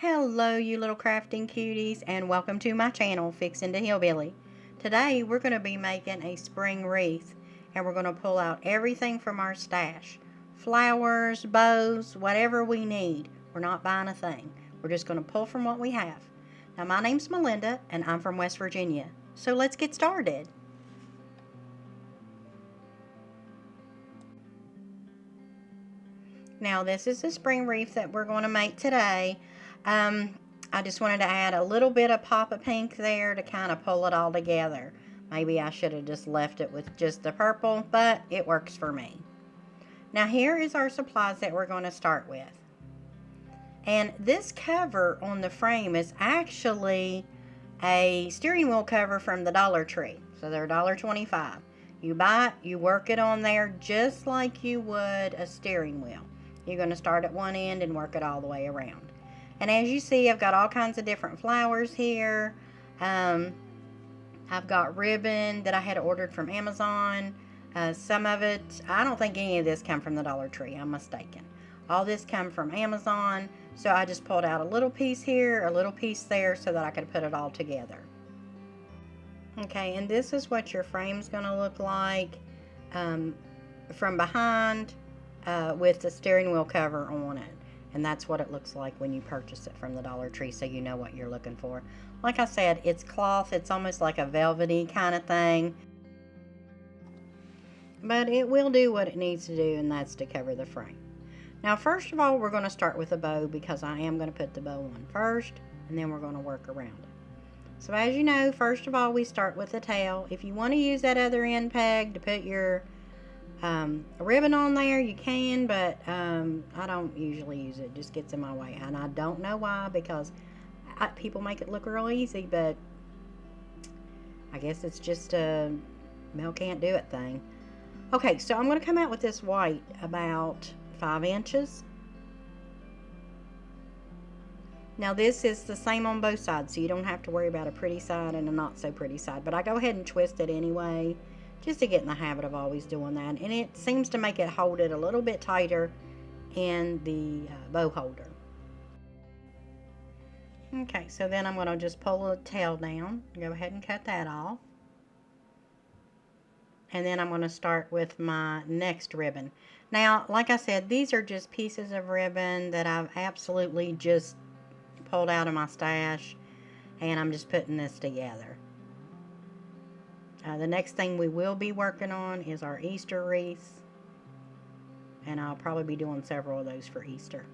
Hello you little crafting cuties, and welcome to my channel, Fixin' to Hillbilly. Today we're going to be making a spring wreath, and we're going to pull out everything from our stash. Flowers, bows, whatever we need. We're not buying a thing. We're just going to pull from what we have. Now my name's Melinda and I'm from West Virginia. So let's get started. Now this is the spring wreath that we're going to make today. I just wanted to add a little bit of pop of pink there to kind of pull it all together. Maybe I should have just left it with just the purple, but it works for me. Now here is our supplies that we're going to start with. And this cover on the frame is actually a steering wheel cover from the Dollar Tree. So they're $1.25. You buy it, you work it on there just like you would a steering wheel. You're going to start at one end and work it all the way around. And as you see, I've got all kinds of different flowers here. I've got ribbon that I had ordered from Amazon. Some of it, I don't think any of this come from the Dollar Tree. I'm mistaken. All this come from Amazon. So I just pulled out a little piece here, a little piece there, so that I could put it all together. Okay, and this is what your frame's going to look like from behind with the steering wheel cover on it. And that's what it looks like when you purchase it from the Dollar Tree, so you know what you're looking for. Like I said, it's cloth. It's almost like a velvety kind of thing. But it will do what it needs to do, and that's to cover the frame. Now, first of all, we're going to start with a bow, because I am going to put the bow on first, and then we're going to work around it. So as you know, first of all, we start with the tail. If you want to use that other end peg to put your ribbon on there, you can, but I don't usually use it. It just gets in my way, and I don't know why, because people make it look real easy, but I guess it's just a Mel can't do it thing. Okay, so I'm going to come out with this white about 5 inches. Now this is the same on both sides, so you don't have to worry about a pretty side and a not so pretty side, but I go ahead and twist it anyway, just to get in the habit of always doing that. And it seems to make it hold it a little bit tighter in the bow holder. Okay, so then I'm going to just pull the tail down. Go ahead and cut that off. And then I'm going to start with my next ribbon. Now, like I said, these are just pieces of ribbon that I've absolutely just pulled out of my stash. And I'm just putting this together. The next thing we will be working on is our Easter wreaths, and I'll probably be doing several of those for Easter.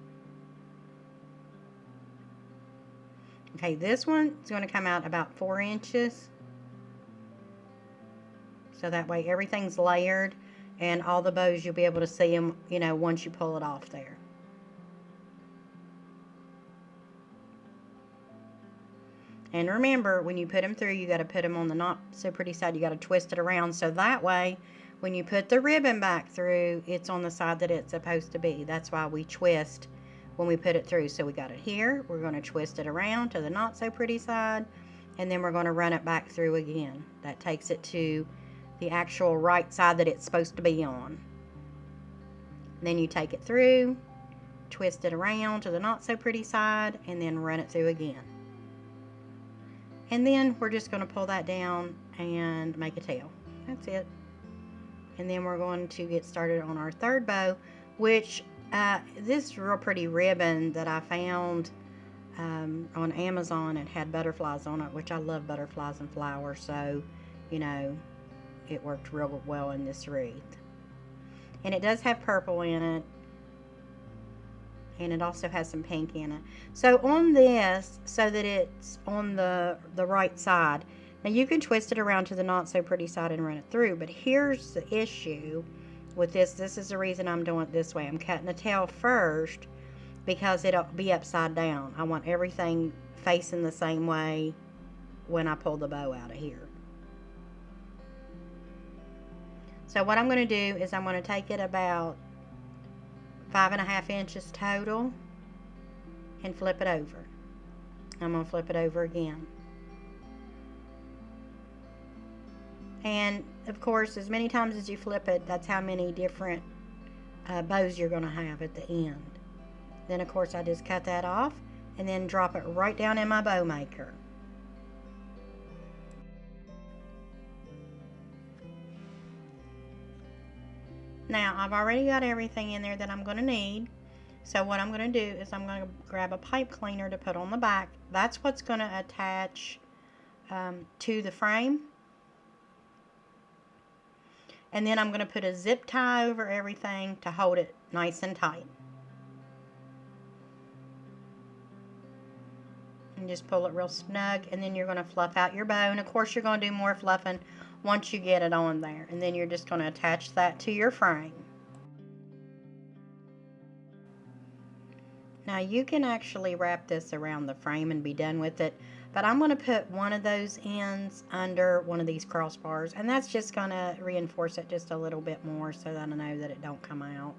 Okay, this one is going to come out about 4 inches, so that way everything's layered, and all the bows, you'll be able to see them, you know, once you pull it off there. And remember, when you put them through, you got to put them on the not so pretty side. You got to twist it around, so that way, when you put the ribbon back through, it's on the side that it's supposed to be. That's why we twist when we put it through. So we got it here. We're going to twist it around to the not so pretty side, and then we're going to run it back through again. That takes it to the actual right side that it's supposed to be on. Then you take it through, twist it around to the not so pretty side, and then run it through again. And then we're just going to pull that down and make a tail. That's it. And then we're going to get started on our third bow, which this real pretty ribbon that I found on Amazon. It had butterflies on it, which I love butterflies and flowers. So, you know, it worked real well in this wreath. And it does have purple in it. And it also has some pink in it. So on this, so that it's on the right side, now you can twist it around to the not so pretty side and run it through, but here's the issue with this. This is the reason I'm doing it this way. I'm cutting the tail first because it'll be upside down. I want everything facing the same way when I pull the bow out of here. So what I'm going to do is I'm going to take it about 5.5 inches total and flip it over. I'm going to flip it over again. And of course, as many times as you flip it, that's how many different bows you're going to have at the end. Then of course I just cut that off and then drop it right down in my bow maker. Now, I've already got everything in there that I'm going to need. So what I'm going to do is I'm going to grab a pipe cleaner to put on the back. That's what's going to attach to the frame. And then I'm going to put a zip tie over everything to hold it nice and tight. And just pull it real snug, and then you're going to fluff out your bow. And of course you're going to do more fluffing once you get it on there. And then you're just going to attach that to your frame. Now you can actually wrap this around the frame and be done with it, but I'm going to put one of those ends under one of these crossbars, and that's just going to reinforce it just a little bit more so that I know that it don't come out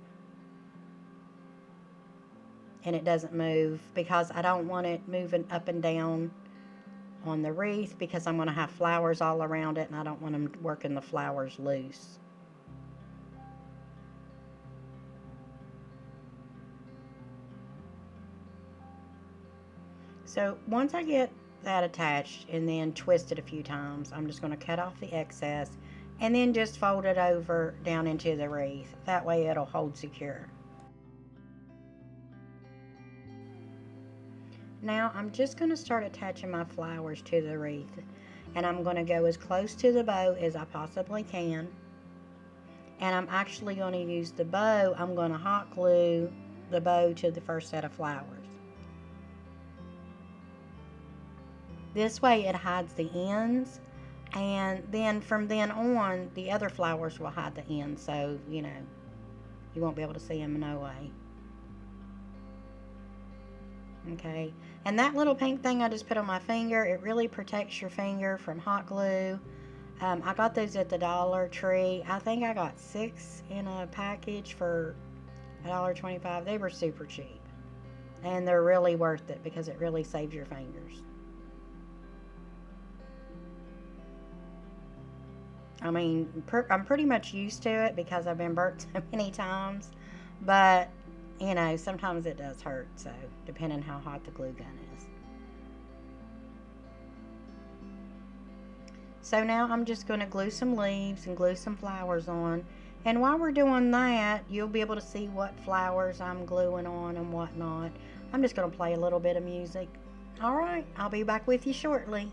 and it doesn't move, because I don't want it moving up and down on the wreath, because I'm going to have flowers all around it and I don't want them working the flowers loose. So once I get that attached and then twist it a few times, I'm just going to cut off the excess and then just fold it over down into the wreath. That way it'll hold secure. Now I'm just going to start attaching my flowers to the wreath, and I'm going to go as close to the bow as I possibly can. And I'm actually going to use the bow, I'm going to hot glue the bow to the first set of flowers. This way it hides the ends, and then from then on the other flowers will hide the ends, so you know you won't be able to see them no way. Okay, and that little pink thing I just put on my finger, it really protects your finger from hot glue. I got those at the Dollar Tree. I think I got 6 in a package for $1.25. They were super cheap, and they're really worth it because it really saves your fingers. I mean, I'm pretty much used to it because I've been burnt so many times, but you know, sometimes it does hurt, so depending how hot the glue gun is. So now I'm just going to glue some leaves and glue some flowers on, and while we're doing that, you'll be able to see what flowers I'm gluing on and whatnot. I'm just going to play a little bit of music. Alright, I'll be back with you shortly.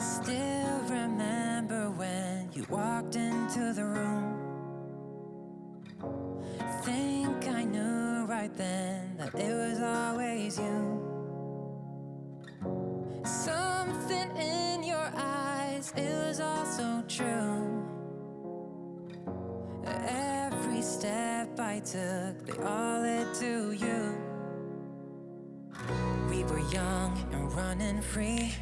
Still remember when you walked into the room. Think I knew right then that it was always you. Something in your eyes, it was all so true. Every step I took, they all led to you. We were young and running free.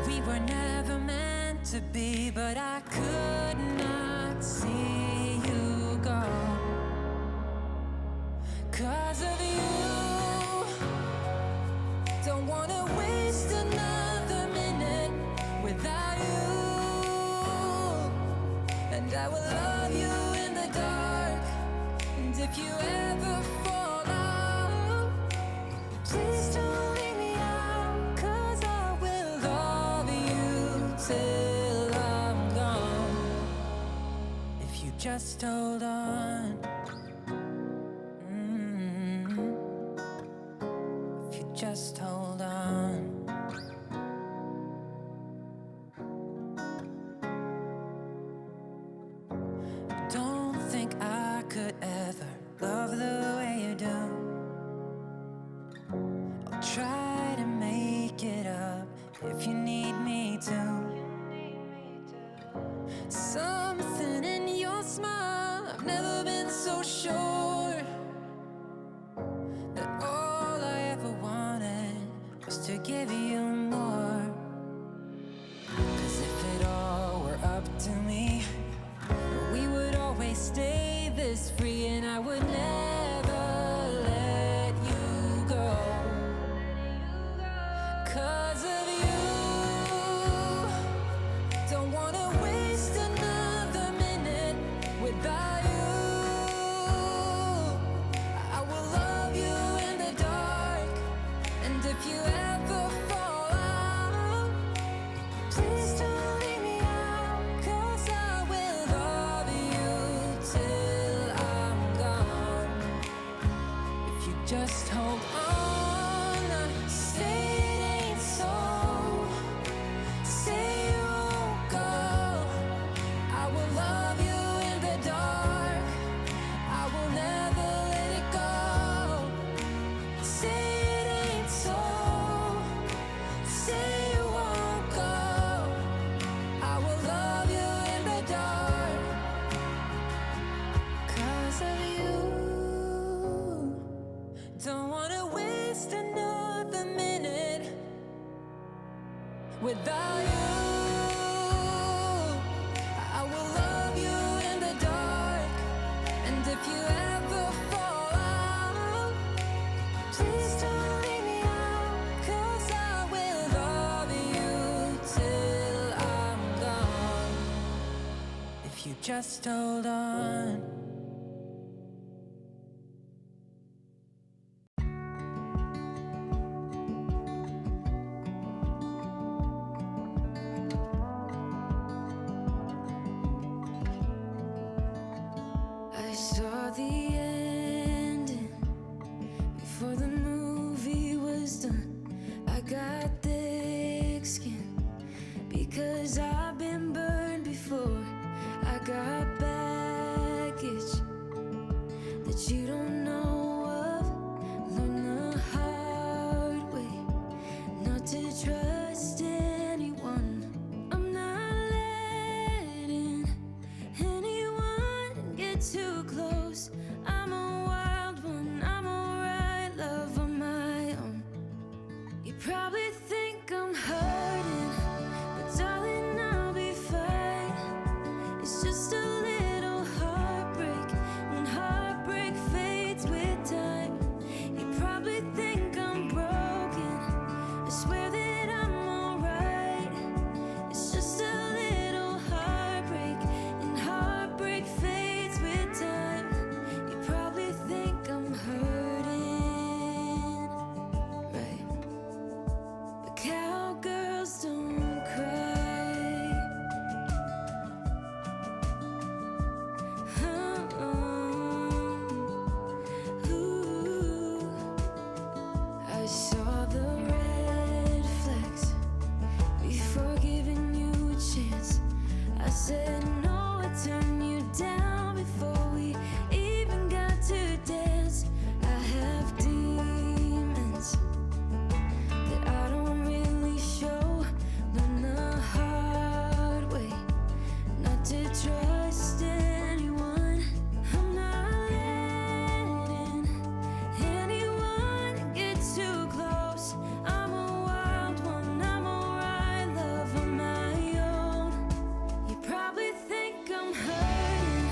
We were never meant to be, but I could not see you go. 'Cause of you, don't wanna waste another minute without you. And I will love you in the dark. And if you ever fall out, please don't leave me out, 'cause I will love you till I'm gone. If you just hold on. If you just hold on. Don't think I could ever love the way you do. I'll try to make it up if you need me to. Something in your smile, I've never been so Don't wanna waste another minute without you. I will love you in the dark, and if you ever fall out, please don't leave me out, 'cause I will love you till I'm gone. If you just hold on, say it ain't so, say you won't go. I will love you in the dark, I will never let it go. Say it ain't so, say you won't go. I will love you in the dark, 'cause of you. Don't wanna waste another minute without you. I will love you in the dark, and if you ever fall out, please don't leave me out, 'cause I will love you till I'm gone. If you just hold on. I saw the ending before the movie was done. I got thick skin because I've been burned before. I got baggage that you don't know of. Learn the hard way not to trust anyone. I'm not letting anyone get too close. I'm a wild one, I'm alright, love on my own. You probably think I'm hurting, but darling, I'll be fine. It's just a little heartbreak, and heartbreak fades with time. You probably think I'm broken, I swear that I'm alright. It's just a little heartbreak, and heartbreak fades with time. You probably think I'm hurting, right? But cowgirls don't cry. Ooh. I saw the red flags before giving you a chance. I said no, I turned you down before we even got to dance. I have demons that I don't really show. Learn the hard way not to trust anyone. I'm not letting anyone get too close. I'm a wild one, I'm alright, love on my own. You probably think I'm hurting,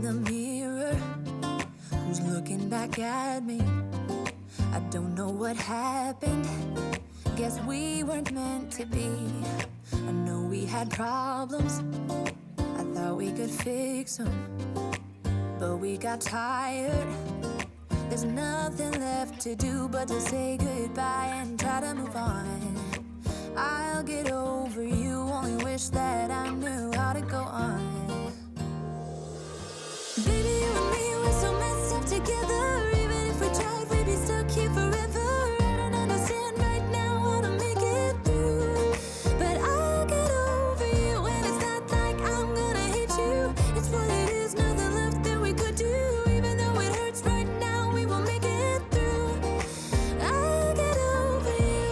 the mirror, who's looking back at me? I don't know what happened, guess we weren't meant to be. I know we had problems, I thought we could fix them, but we got tired. There's nothing left to do but to say goodbye and try to move on. I'll get over you, only wish that I knew how to go on. Baby, you and me, we're so messed up together. Even if we tried, we'd be stuck here forever. I don't understand right now how to make it through, but I'll get over you, and it's not like I'm gonna hate you. It's what it is, nothing left that we could do. Even though it hurts right now, we will make it through. I'll get over you.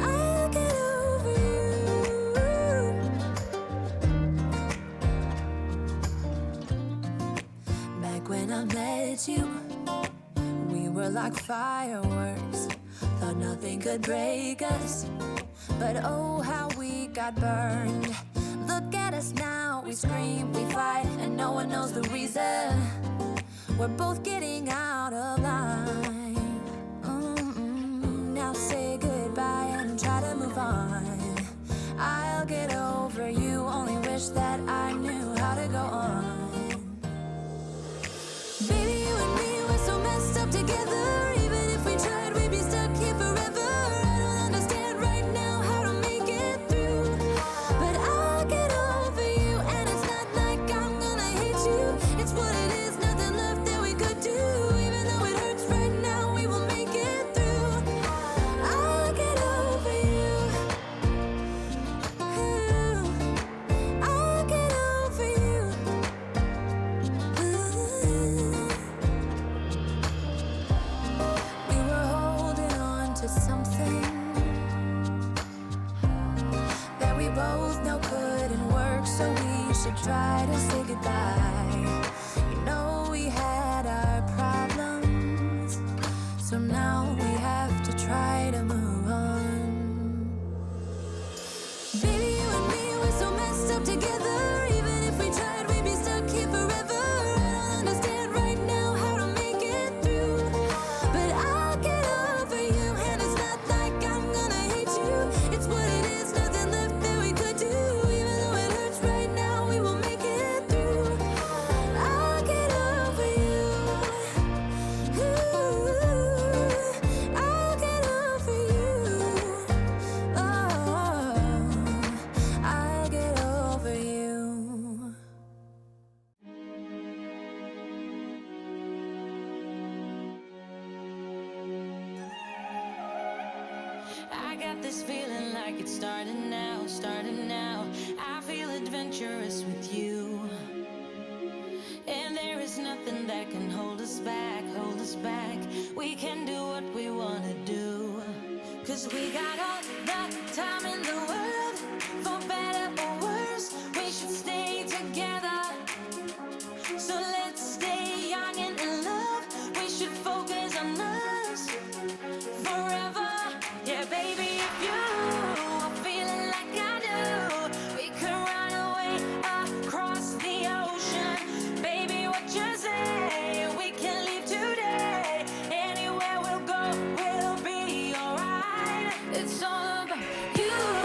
I'll get over you. Back when I met you, we were like fireworks. Thought nothing could break us, but oh how we got burned. Look at us now, we scream, we fight, and no one knows the reason. We're both getting out of line. Now say goodbye and try to move on. I'll get over you, only wish that I knew how to go on. Baby, you and me, we're so messed up together. Even if we tried, we'd be stuck here forever. I don't understand right now how to make it through, but I'll get over you, and it's not like I'm gonna hate you. It's what it is, nothing left that we could do. Even though it hurts right now, we will make it through. I'll get over you. I'll get over you. We were holding on to something that we both know couldn't work, so we should try to say goodbye. You know we had our problems, so now we have to try to move on. Baby, you and me, we're so messed up together. Even if we tried, we'd be stuck here forever. I don't understand right now how to make it through, but I'll get over you, and it's not like I'm gonna hate you. It's what it is, nothing left that we could do. Even though it hurts right now, we will make it through. I'll get over you. I'll get over you. Oh, I'll get over you. I got this feeling like it's starting now, starting now. I feel adventurous with you, and there is nothing that can hold us back, hold us back. We can do what we wanna do, 'cause we got all the time in the world. For better or worse, we should stay together. So let's stay young and in love. We should focus on us forever. Yeah, baby, if you are feeling like I do, we could run away across the ocean. Baby, what you say? We can leave today. Anywhere we'll go, we'll be alright. It's all about you.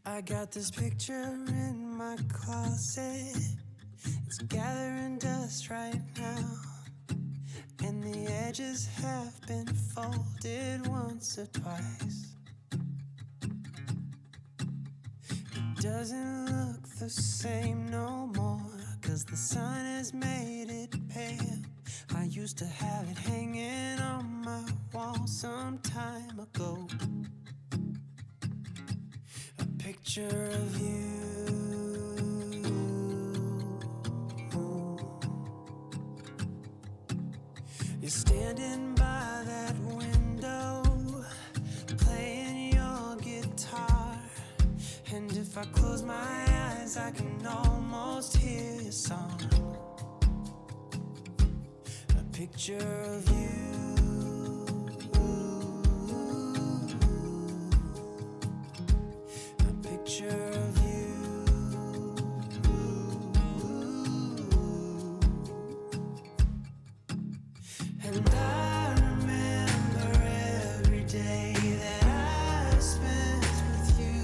I got this picture in my closet. It's gathering dust right now, and the edges have been folded once or twice. It doesn't look the same no more, 'cause the sun has made it pale. I used to have it hanging on my wall some time ago. A picture of you. You're standing by that window, playing your guitar. And if I close my eyes, I can almost hear your song. A picture of you. A picture of you. And I remember every day that I spent with you.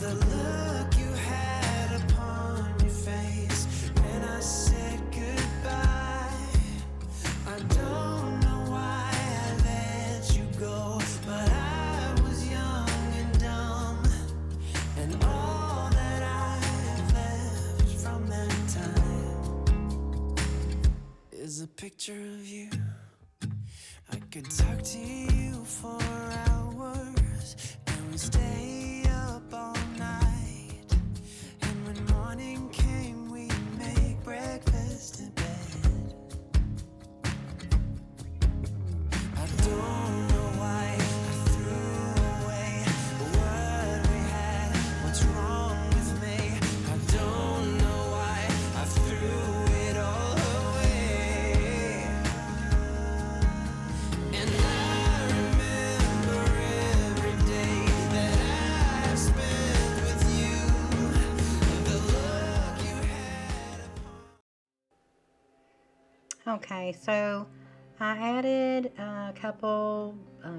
The look you had upon your face when I said goodbye. I don't know why I let you go, but I was young and dumb, and all that I've left from that time is a picture of you. I could talk to you for hours, and we stay up all night. And when morning came, we'd make breakfast in bed. I don't know why I threw away what we had. What's wrong with me? I don't know why I threw it all away. And I remember every day that I spent with you. The look you had upon. Okay, so I added a couple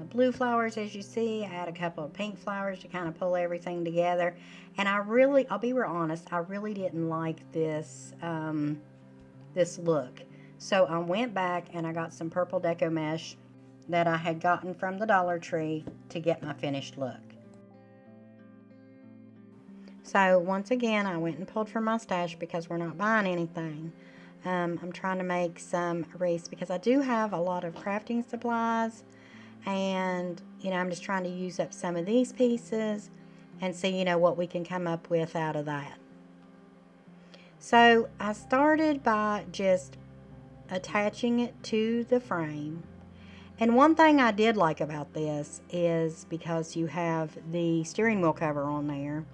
blue flowers, as you see. I added a couple of pink flowers to kind of pull everything together. And I'll be real honest, I really didn't like this, this look. So I went back and I got some purple deco mesh that I had gotten from the Dollar Tree to get my finished look. So once again, I went and pulled from my stash because we're not buying anything. I'm trying to make some wreaths because I do have a lot of crafting supplies, and I'm just trying to use up some of these pieces and see what we can come up with out of that. So I started by just attaching it to the frame. And one thing I did like about this is because you have the steering wheel cover on there,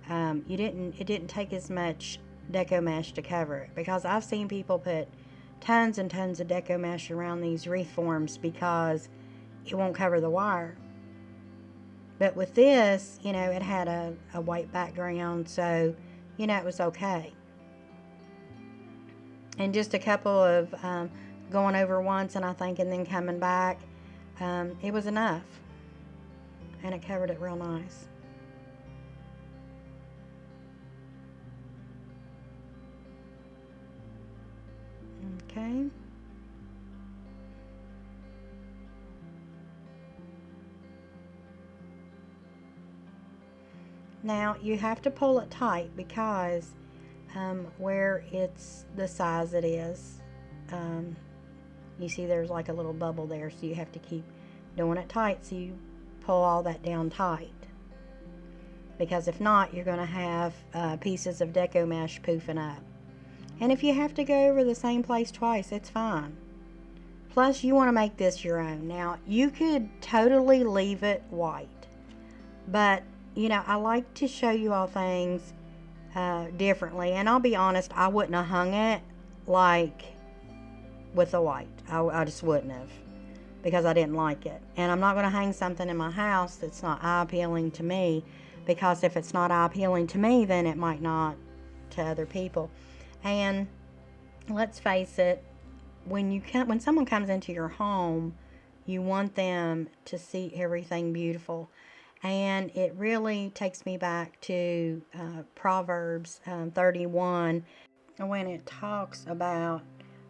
it didn't take as much deco mesh to cover it, because I've seen people put tons and tons of deco mesh around these wreath forms because it won't cover the wire. But with this, it had a white background, so it was okay. And just a couple of going over once, and then coming back, it was enough, and it covered it real nice. Okay. Now you have to pull it tight because where it's the size it is, you see there's like a little bubble there, so you have to keep doing it tight, so you pull all that down tight, because if not, you're going to have pieces of deco mesh poofing up. And if you have to go over the same place twice, it's fine. Plus, you want to make this your own. Now, you could totally leave it white, but I like to show you all things differently. And I'll be honest, I wouldn't have hung it like with the white. I just wouldn't have, because I didn't like it. And I'm not going to hang something in my house that's not eye-appealing to me, because if it's not eye-appealing to me, then it might not to other people. And let's face it, when someone comes into your home, you want them to see everything beautiful. And it really takes me back to Proverbs 31, when it talks about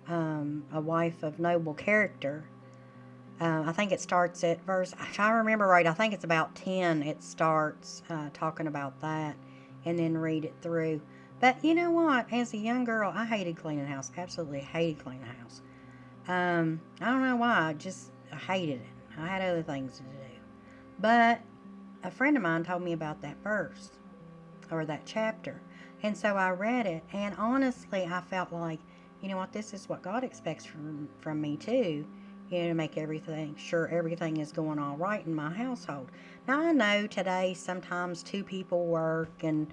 a wife of noble character. I think it starts at verse, if I remember right, I think it's about 10. It starts talking about that, and then read it through. But you know what? As a young girl, I hated cleaning the house. Absolutely hated cleaning the house. I don't know why. I hated it. I had other things to do. But a friend of mine told me about that verse, or that chapter. And so I read it, and honestly, I felt like, you know what, this is what God expects from me too. To make sure everything is going all right in my household. Now, I know today sometimes two people work, and,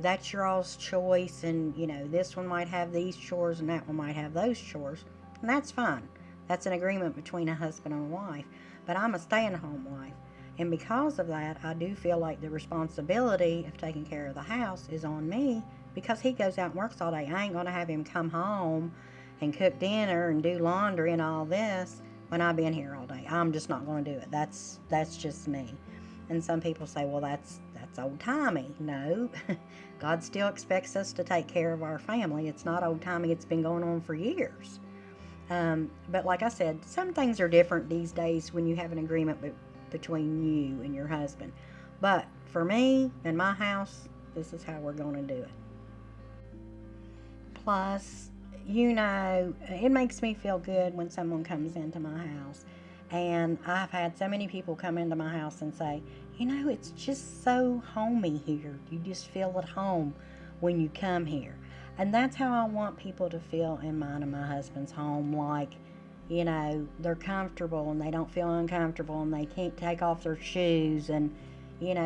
that's your all's choice, and, this one might have these chores and that one might have those chores, and that's fine. That's an agreement between a husband and a wife. But I'm a stay-at-home wife, and because of that, I do feel like the responsibility of taking care of the house is on me, because he goes out and works all day. I ain't going to have him come home and cook dinner and do laundry and all this when I've been here all day. I'm just not going to do it. That's just me. And some people say, well, that's old-timey. No, God still expects us to take care of our family. It's not old-timey. It's been going on for years. But like I said, some things are different these days when you have an agreement between you and your husband. But for me and my house, this is how we're going to do it. Plus, it makes me feel good when someone comes into my house. And I've had so many people come into my house and say, it's just so homey here. You just feel at home when you come here. And that's how I want people to feel in mine and my husband's home. Like, they're comfortable and they don't feel uncomfortable and they can't take off their shoes and,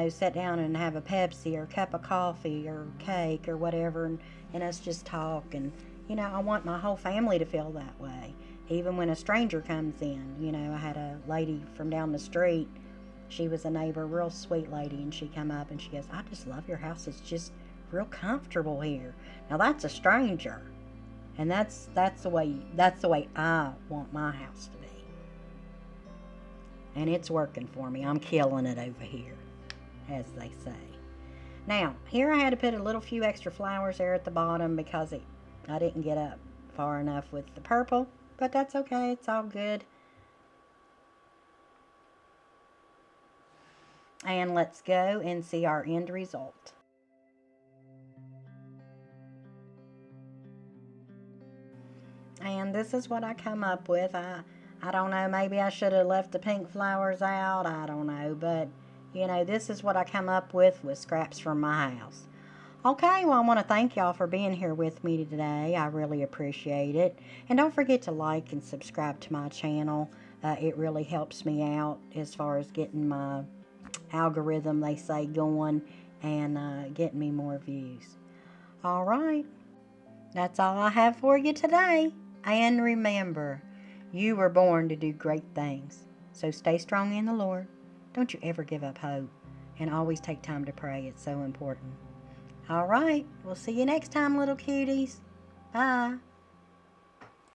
sit down and have a Pepsi or a cup of coffee or cake or whatever and us just talk. And, I want my whole family to feel that way. Even when a stranger comes in. I had a lady from down the street. She was a neighbor, real sweet lady, and she come up and she goes, I just love your house. It's just real comfortable here. Now that's a stranger. And that's the way I want my house to be. And it's working for me. I'm killing it over here, as they say. Now, here I had to put a little few extra flowers there at the bottom because I didn't get up far enough with the purple, but that's okay. It's all good. And let's go and see our end result. And this is what I come up with. I don't know, maybe I should have left the pink flowers out. I don't know, but this is what I come up with scraps from my house. Okay, well, I want to thank y'all for being here with me today. I really appreciate it. And don't forget to like and subscribe to my channel. It really helps me out as far as getting my algorithm, they say, going and getting me more views. All right, that's all I have for you today. And remember, you were born to do great things. So stay strong in the Lord. Don't you ever give up hope. And always take time to pray. It's so important. All right, we'll see you next time, little cuties. Bye.